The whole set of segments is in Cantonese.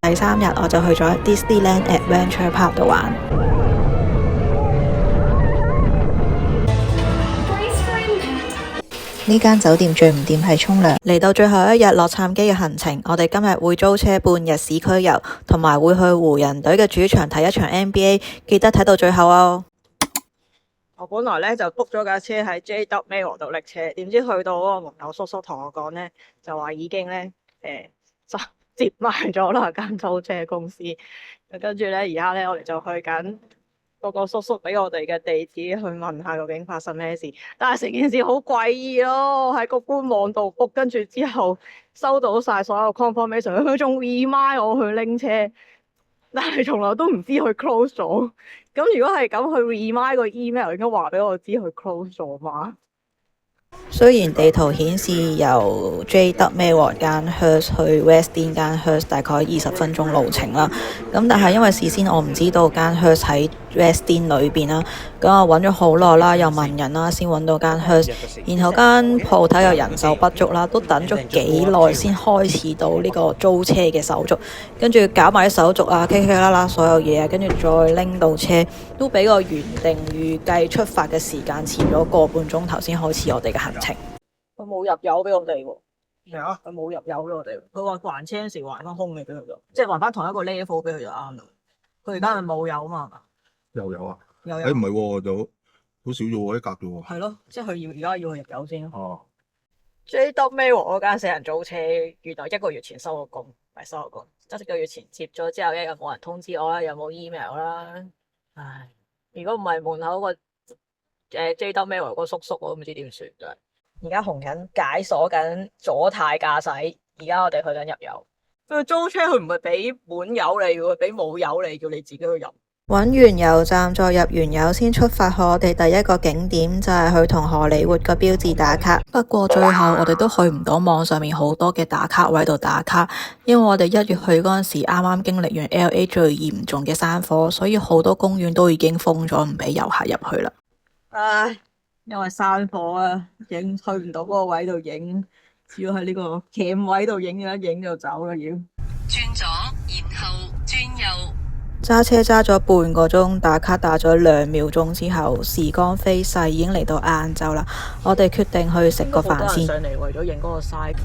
第3日我就去咗 Disneyland Adventure Park 度玩。呢間酒店最唔掂係沖涼。嚟到最後一日洛杉磯嘅行程，我哋今日會租車半日市區遊，同埋會去湖人隊嘅主場睇一場 NBA， 記得睇到最後哦。我本來咧就 book 咗架車喺 JW Marriott 度拎車，點知去到嗰個門口叔叔同我講咧，就話已經咧接埋咗啦間租車公司。跟住咧而家咧我哋就去緊嗰個叔叔俾我哋嘅地址去問下究竟發生咩事，但係成件事好詭異咯，喺個官網度 book， 跟住之後收到晒所有 confirmation， 佢仲 remind 我去拎車，但係從來都唔知佢 close 咗。咁如果係咁，佢 remind 個 email 應該話俾我知佢 close 咗嘛？雖然地圖顯示由 JW Marriott 間 Hurst 去 Westin 間 Hurst 大概20分鐘路程啦，咁但係因為事先我唔知道間 Hurst 喺 Westin 裏邊啦，咁我揾咗好耐啦，又問人啦，先揾到間 Hurst， 然後間鋪頭又人手不足啦，都等咗幾耐先開始到呢個租車嘅手續，跟住搞埋啲手續啊，K K 啦啦所有嘢啊，跟住再拎到車，都比個原定預計出發嘅時間遲咗個半鐘頭先開始我哋嘅行程。佢冇入油俾我哋喎。咩啊？佢冇入油俾我哋。佢話還車嗰時還翻空嘅俾佢咗，即係還翻同一個 level 俾佢就啱啦。佢而家係冇油嘛？又有啊？又有。唔係喎，就好少咗喎，一格啫喎。係咯，即係佢而家要去入油先咯。哦。JW Marriott 嗰間死人租車，原來1個月前收咗工，唔係收咗工，即係1個月前接咗之後，又冇人通知我啦，又冇 email 啦。唉，如果唔係門口個JW Marriott 個叔叔，我都唔知點算真係。而家紅緊解鎖緊左軚駕駛，而家我哋去緊入油。佢租車佢唔係俾滿油你，佢俾冇油你，叫你自己去入。揾完油站再入完油先出發去我哋第一個景點，就係去同荷里活個標誌打卡。不過最後我哋都去唔到網上面好多嘅打卡位度打卡，因為我哋1月去嗰陣時啱啱經歷完 LA 最嚴重嘅山火，所以好多公園都已經封咗，唔俾遊客入去啦。唉，因為山火啊，去唔到嗰個位度影，只要喺呢個camp位度影一影就走啦要。轉左，然後轉右。揸車揸咗半個鐘，打卡打咗2秒鐘之後，時光飛逝，已經嚟到晏晝啦。我哋決定去食個飯先。上嚟為咗影嗰個 site。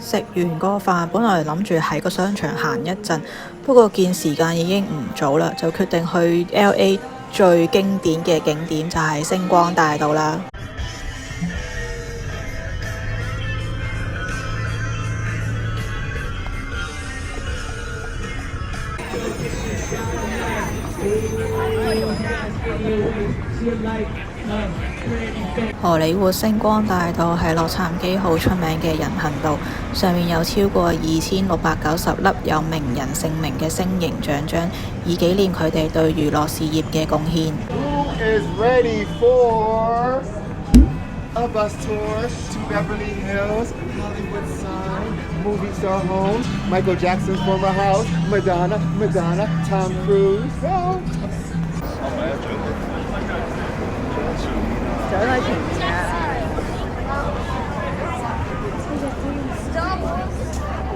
食完個飯，本來諗住喺個商場行一陣，不過見時間已經唔早啦，就決定去 LA 最經典嘅景點，就係星光大道啦。荷里活星光大道係洛杉磯好出名嘅人行道，上面有超過2690粒有名人姓名嘅星形獎章，以紀念佢哋對娛樂事業嘅貢獻。Who is ready for a bus tour to Beverly Hills, Hollywood sign, movie star home, Michael Jackson's former house, Madonna, Tom Cruise. Go! 獎喺前面啊！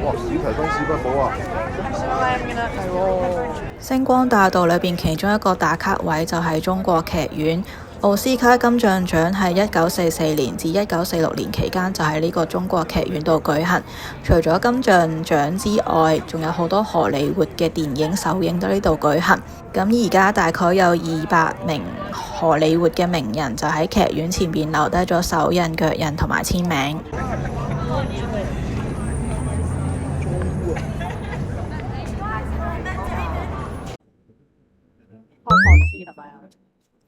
哇！史提芬史匹堡啊！係喎。星光大道裏邊其中一個打卡位就係中國劇院。奧斯卡金像獎係1944年至1946年期間就喺呢個中國劇院度舉行。除咗金像獎之外，仲有好多荷里活嘅電影首映都呢度舉行。咁而家大概有200名荷里活嘅名人就喺劇院前面留低咗手印、腳印同埋簽名。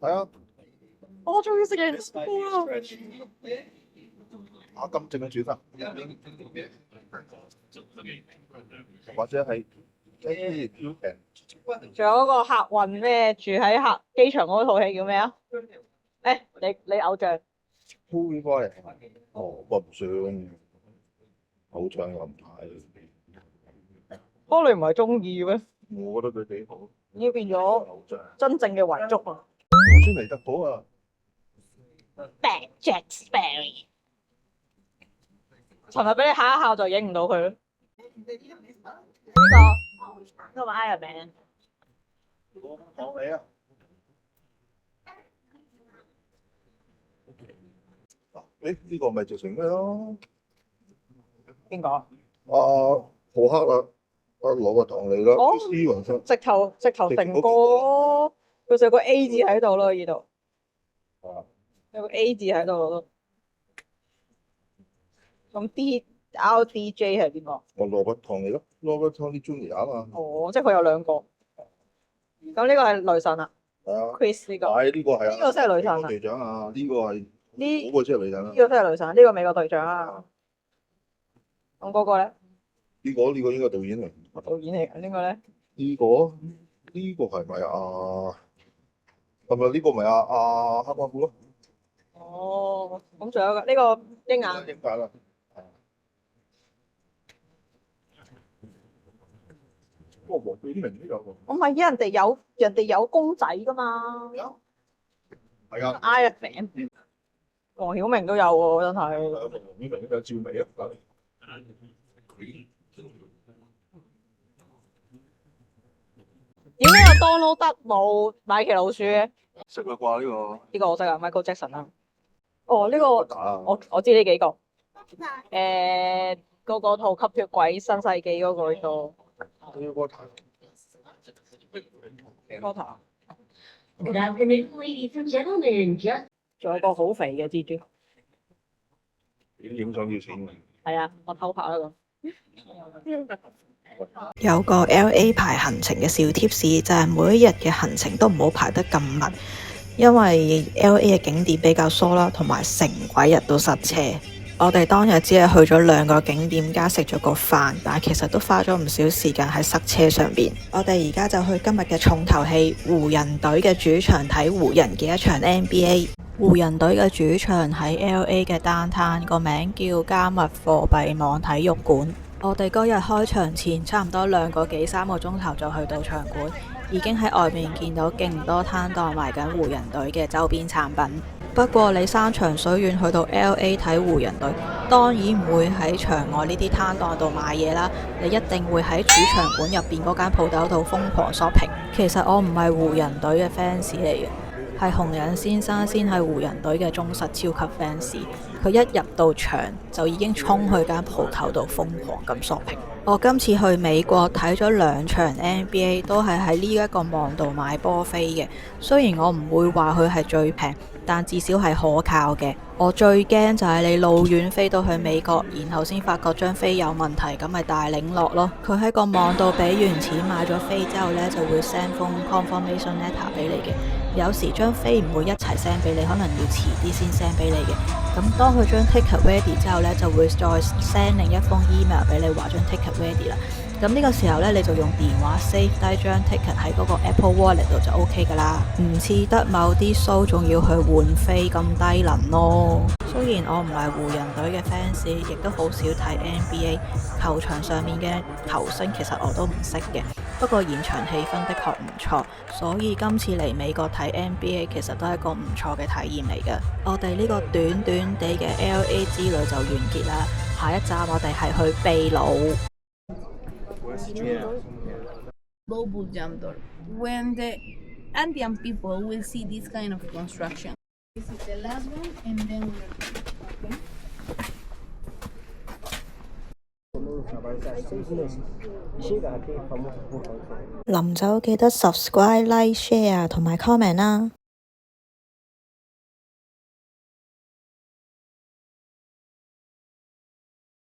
係啊，我終於食嘢啦！咁正嘅煮法，或者係仲有嗰個客運咩？住喺機場嗰套戲叫咩啊？你偶像鋪開嚟，我唔算，偶像我唔睇。你唔係中意咩？我覺得佢幾好，已經變咗真正嘅遺囑啊！專尼特堡啊！ Bad Jack Sparrow， 尋日俾你嚇一嚇就影唔到佢咯。呢個咪 Iron Man。講你啊！呢個咪就成咩咯？邊個？浩克啊！攞個糖嚟啦，斯雲生。直頭成個，佢就有個 A 字喺度咯，呢度。有個 A 字喺度咯。咁 RDJ 係邊個？我攞個糖嚟咯，攞個糖啲 Junior 啊嘛。即係佢有兩個。咁呢個係雷神啊。係啊。Chris 呢個。呢個係啊。呢個先係雷神啊。隊長啊，呢個係。嗰個先係雷神啊。呢個先係雷神，呢個美國隊長啊。咁嗰個咧？呢個應該導演嚟。導演嚟㗎，呢個咧？呢個係咪係咪呢個咪黑寡婦咯？咁仲有個呢個鷹眼。鷹眼啊！黃曉明都有喎。唔係，人哋有公仔㗎嘛。係啊。Iron Man。黃曉明都有喎，真係。黃曉明都有趙薇啊！點解有 Donald Duck 冇米奇老鼠嘅？識啦啩呢個？呢個我識啊 ，Michael Jackson 啊。呢個我知呢幾個。嗰個套吸血鬼新世紀嗰個呢個。Good afternoon, ladies and gentlemen. 仲有個好肥嘅蜘蛛。影相要錢嘅。係啊，我偷拍啦咁。有個 LA 排行程嘅小貼士，就係每一日嘅行程都唔好排得咁密，因為 LA 嘅景點比較疏啦，同埋成鬼日都塞車。我哋當日只係去咗2個景點加食咗個飯，但係其實都花咗唔少時間喺塞車上邊。我哋而家就去今日嘅重頭戲，湖人隊嘅主場睇湖人嘅一場 NBA。湖人隊嘅主場喺 LA 嘅 Downtown，個名叫加密貨幣網體育館。我哋嗰日開場前差唔多2個幾3個鐘頭就去到場館，已經喺外面見到勁多攤檔賣緊湖人隊嘅周邊產品。不過你山長水遠去到 LA 睇湖人隊，當然唔會喺場外呢啲攤檔度買嘢啦，你一定會喺主場館入邊嗰間鋪頭度瘋狂 shopping。其實我唔係湖人隊嘅 fans 嚟嘅，係紅人先生先係湖人隊嘅忠實超級 fans。佢一入到場就已經衝去間鋪頭度瘋狂咁 shopping。我今次去美國睇咗2場 NBA， 都係喺呢一個網度買波飛嘅。雖然我唔會話佢係最平，但至少係可靠嘅。我最驚就係你路遠飛到去美國，然後先發覺張飛有問題，咁咪大領落咯。佢喺個網度俾完錢買咗飛之後呢，就會 send 封 confirmation letter 俾你嘅。有時張飛唔會一齊 send 俾你，可能要遲啲先 send 俾你嘅。咁當佢張 ticket ready 之後呢，就會再 send 另一封 email 俾你話張 ticket ready 啦。咁呢個時候呢，你就用電話 save 低張 ticket 喺嗰個 Apple Wallet 度就 OK 噶啦，唔似得某啲 show 仲要去換飛咁低能咯。雖然我唔係湖人隊嘅 fans， 亦都好少睇 NBA， 球場上面嘅球星其實我都唔識嘅。不過現場氣氛的確唔錯，所以今次嚟美國睇 NBA 其實都係一個唔錯嘅體驗嚟嘅。我哋呢個短短地嘅 LA 之旅就完結啦，下一站我哋係去秘魯。Global Jam Door. When the Andean people will see this kind of construction. This is the last one, and then we're okay. 臨走記得 subscribe、like、share 同埋 comment 啦。